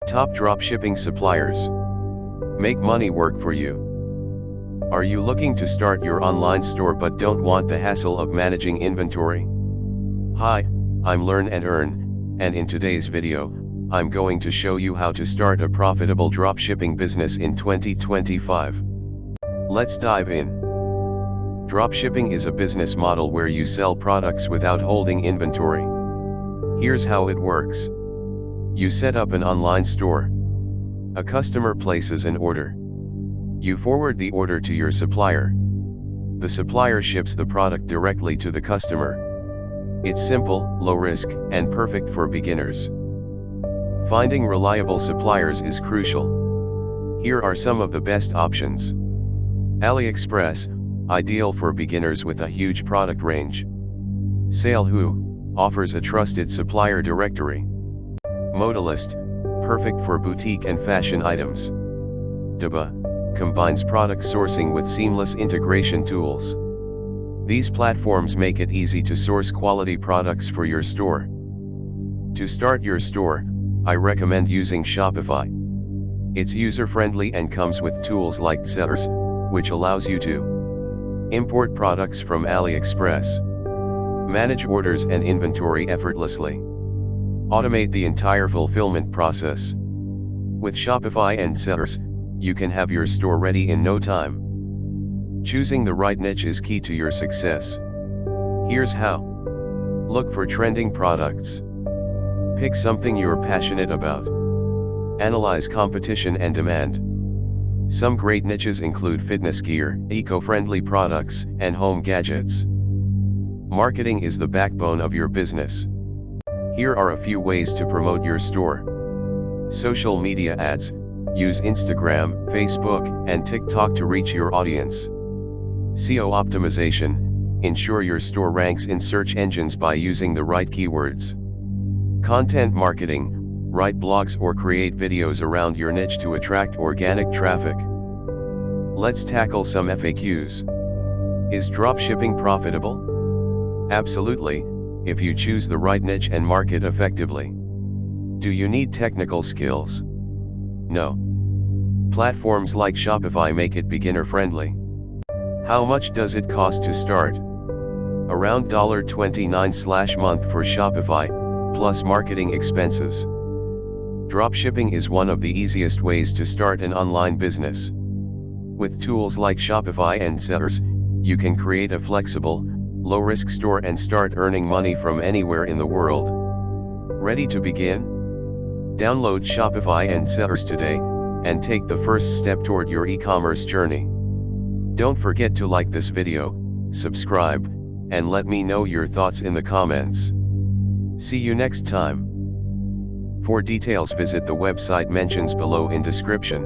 Top dropshipping suppliers. Make money work for you. Are you looking to start your online store but don't want the hassle of managing inventory? Hi, I'm Learn and Earn, and in today's video, I'm going to show you how to start a profitable dropshipping business in 2025. Let's dive in. Dropshipping is a business model where you sell products without holding inventory. Here's how it works. You set up an online store. A customer places an order. You forward the order to your supplier. The supplier ships the product directly to the customer. It's simple, low risk, and perfect for beginners. Finding reliable suppliers is crucial. Here are some of the best options. AliExpress, ideal for beginners with a huge product range. Sale.hu, offers a trusted supplier directory. Modalist, perfect for boutique and fashion items. Daba, combines product sourcing with seamless integration tools. These platforms make it easy to source quality products for your store. To start your store, I recommend using Shopify. It's user-friendly and comes with tools like DSers, which allows you to import products from AliExpress, manage orders and inventory effortlessly, automate the entire fulfillment process. With Shopify and DSers, you can have your store ready in no time. Choosing the right niche is key to your success. Here's how. Look for trending products. Pick something you're passionate about. Analyze competition and demand. Some great niches include fitness gear, eco-friendly products, and home gadgets. Marketing is the backbone of your business. Here are a few ways to promote your store. Social media ads. Use Instagram, Facebook, and TikTok to reach your audience. SEO optimization. Ensure your store ranks in search engines by using the right keywords. Content marketing. Write blogs or create videos around your niche to attract organic traffic. Let's tackle some FAQs. Is dropshipping profitable? Absolutely, if you choose the right niche and market effectively. Do you need technical skills? No. Platforms like Shopify make it beginner-friendly. How much does it cost to start? Around $29/month for Shopify, plus marketing expenses. Dropshipping is one of the easiest ways to start an online business. With tools like Shopify and DSers, you can create a flexible, low-risk store and start earning money from anywhere in the world. Ready to begin? Download Shopify and DSers today, and take the first step toward your e-commerce journey. Don't forget to like this video, subscribe, and let me know your thoughts in the comments. See you next time. For details visit the website mentions below in description.